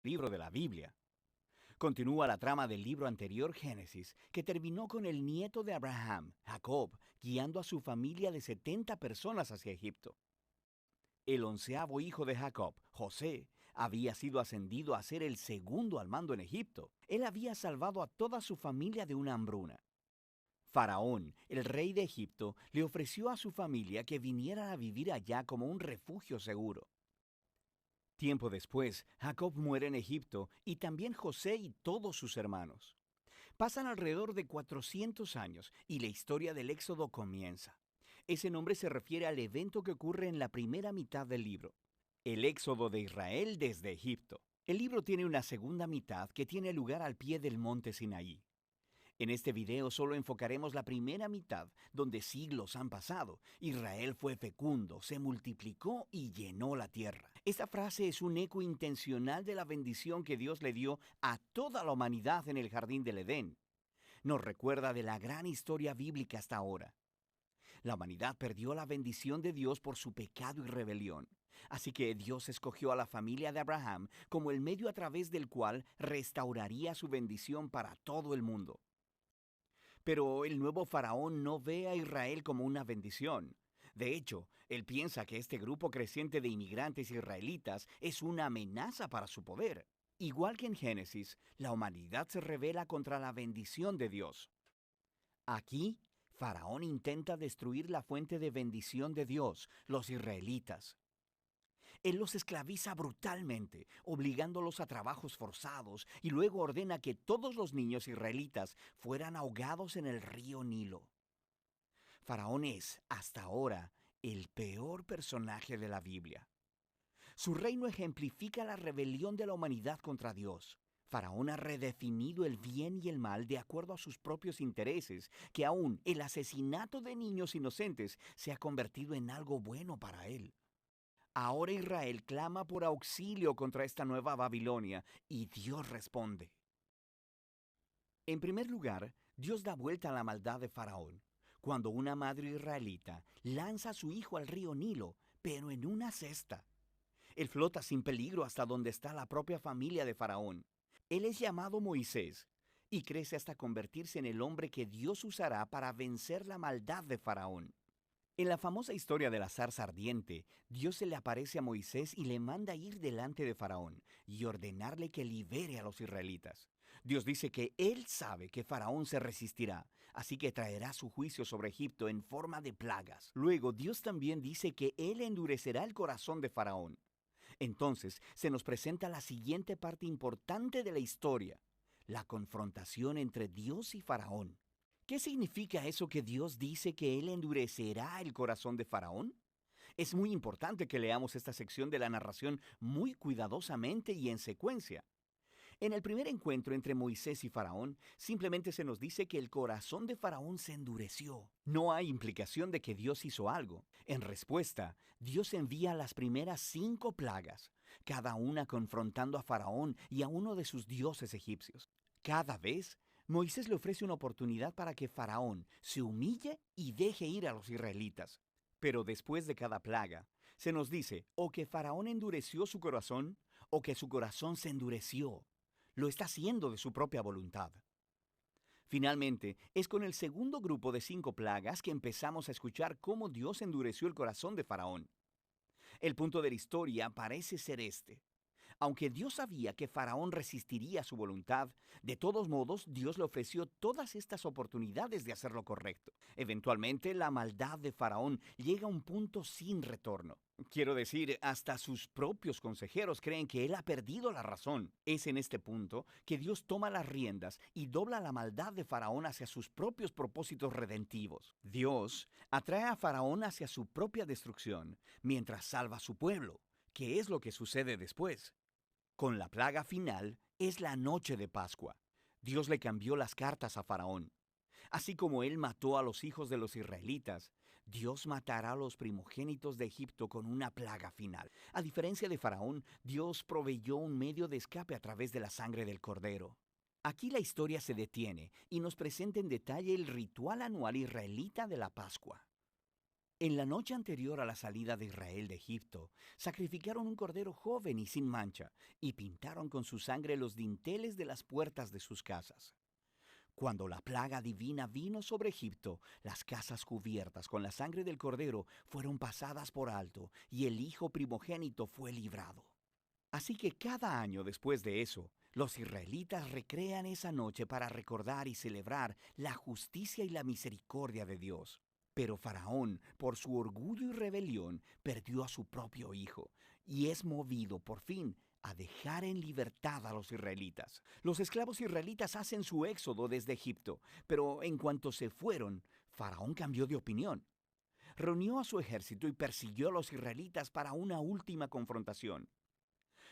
libro de la Biblia. Continúa la trama del libro anterior, Génesis, que terminó con el nieto de Abraham, Jacob, guiando a su familia de 70 personas hacia Egipto. El 11º hijo de Jacob, José, había sido ascendido a ser el segundo al mando en Egipto. Él había salvado a toda su familia de una hambruna. Faraón, el rey de Egipto, le ofreció a su familia que vinieran a vivir allá como un refugio seguro. Tiempo después, Jacob muere en Egipto y también José y todos sus hermanos. Pasan alrededor de 400 años y la historia del Éxodo comienza. Ese nombre se refiere al evento que ocurre en la primera mitad del libro, el Éxodo de Israel desde Egipto. El libro tiene una segunda mitad que tiene lugar al pie del monte Sinaí. En este video solo enfocaremos la primera mitad, donde siglos han pasado. Israel fue fecundo, se multiplicó y llenó la tierra. Esta frase es un eco intencional de la bendición que Dios le dio a toda la humanidad en el jardín del Edén. Nos recuerda de la gran historia bíblica hasta ahora. La humanidad perdió la bendición de Dios por su pecado y rebelión. Así que Dios escogió a la familia de Abraham como el medio a través del cual restauraría su bendición para todo el mundo. Pero el nuevo faraón no ve a Israel como una bendición. De hecho, él piensa que este grupo creciente de inmigrantes israelitas es una amenaza para su poder. Igual que en Génesis, la humanidad se rebela contra la bendición de Dios. Aquí, Faraón intenta destruir la fuente de bendición de Dios, los israelitas. Él los esclaviza brutalmente, obligándolos a trabajos forzados, y luego ordena que todos los niños israelitas fueran ahogados en el río Nilo. Faraón es, hasta ahora, el peor personaje de la Biblia. Su reino ejemplifica la rebelión de la humanidad contra Dios. Faraón ha redefinido el bien y el mal de acuerdo a sus propios intereses, que aún el asesinato de niños inocentes se ha convertido en algo bueno para él. Ahora Israel clama por auxilio contra esta nueva Babilonia y Dios responde. En primer lugar, Dios da vuelta a la maldad de Faraón, cuando una madre israelita lanza a su hijo al río Nilo, pero en una cesta. Él flota sin peligro hasta donde está la propia familia de Faraón. Él es llamado Moisés y crece hasta convertirse en el hombre que Dios usará para vencer la maldad de Faraón. En la famosa historia de la zarza ardiente, Dios se le aparece a Moisés y le manda ir delante de Faraón y ordenarle que libere a los israelitas. Dios dice que él sabe que Faraón se resistirá, así que traerá su juicio sobre Egipto en forma de plagas. Luego, Dios también dice que él endurecerá el corazón de Faraón. Entonces, se nos presenta la siguiente parte importante de la historia, la confrontación entre Dios y Faraón. ¿Qué significa eso que Dios dice que Él endurecerá el corazón de Faraón? Es muy importante que leamos esta sección de la narración muy cuidadosamente y en secuencia. En el primer encuentro entre Moisés y Faraón, simplemente se nos dice que el corazón de Faraón se endureció. No hay implicación de que Dios hizo algo. En respuesta, Dios envía las primeras 5 plagas, cada una confrontando a Faraón y a uno de sus dioses egipcios. Cada vez, Moisés le ofrece una oportunidad para que Faraón se humille y deje ir a los israelitas. Pero después de cada plaga, se nos dice o que Faraón endureció su corazón o que su corazón se endureció. Lo está haciendo de su propia voluntad. Finalmente, es con el segundo grupo de 5 plagas que empezamos a escuchar cómo Dios endureció el corazón de Faraón. El punto de la historia parece ser este. Aunque Dios sabía que Faraón resistiría su voluntad, de todos modos Dios le ofreció todas estas oportunidades de hacer lo correcto. Eventualmente, la maldad de Faraón llega a un punto sin retorno. Quiero decir, hasta sus propios consejeros creen que él ha perdido la razón. Es en este punto que Dios toma las riendas y dobla la maldad de Faraón hacia sus propios propósitos redentivos. Dios atrae a Faraón hacia su propia destrucción, mientras salva a su pueblo. ¿Qué es lo que sucede después? Con la plaga final es la noche de Pascua. Dios le cambió las cartas a Faraón. Así como él mató a los hijos de los israelitas, Dios matará a los primogénitos de Egipto con una plaga final. A diferencia de Faraón, Dios proveyó un medio de escape a través de la sangre del cordero. Aquí la historia se detiene y nos presenta en detalle el ritual anual israelita de la Pascua. En la noche anterior a la salida de Israel de Egipto, sacrificaron un cordero joven y sin mancha, y pintaron con su sangre los dinteles de las puertas de sus casas. Cuando la plaga divina vino sobre Egipto, las casas cubiertas con la sangre del cordero fueron pasadas por alto, y el hijo primogénito fue librado. Así que cada año después de eso, los israelitas recrean esa noche para recordar y celebrar la justicia y la misericordia de Dios. Pero Faraón, por su orgullo y rebelión, perdió a su propio hijo y es movido por fin a dejar en libertad a los israelitas. Los esclavos israelitas hacen su éxodo desde Egipto, pero en cuanto se fueron, Faraón cambió de opinión. Reunió a su ejército y persiguió a los israelitas para una última confrontación.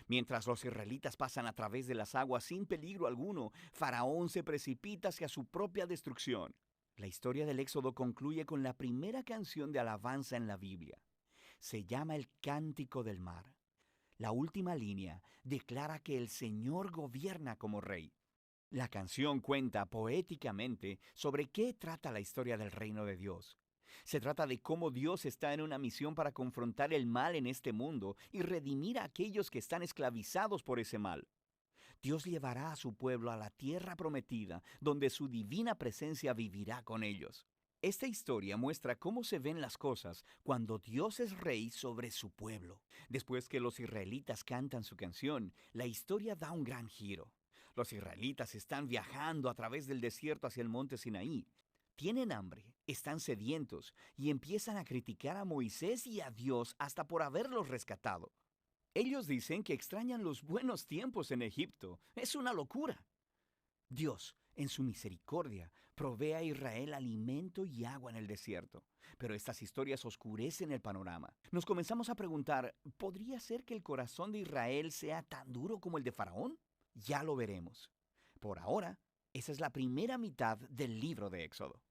Mientras los israelitas pasan a través de las aguas sin peligro alguno, Faraón se precipita hacia su propia destrucción. La historia del Éxodo concluye con la primera canción de alabanza en la Biblia. Se llama el Cántico del Mar. La última línea declara que el Señor gobierna como rey. La canción cuenta poéticamente sobre qué trata la historia del reino de Dios. Se trata de cómo Dios está en una misión para confrontar el mal en este mundo y redimir a aquellos que están esclavizados por ese mal. Dios llevará a su pueblo a la tierra prometida, donde su divina presencia vivirá con ellos. Esta historia muestra cómo se ven las cosas cuando Dios es rey sobre su pueblo. Después que los israelitas cantan su canción, la historia da un gran giro. Los israelitas están viajando a través del desierto hacia el monte Sinaí. Tienen hambre, están sedientos y empiezan a criticar a Moisés y a Dios hasta por haberlos rescatado. Ellos dicen que extrañan los buenos tiempos en Egipto. Es una locura. Dios, en su misericordia, provee a Israel alimento y agua en el desierto. Pero estas historias oscurecen el panorama. Nos comenzamos a preguntar, ¿podría ser que el corazón de Israel sea tan duro como el de Faraón? Ya lo veremos. Por ahora, esa es la primera mitad del libro de Éxodo.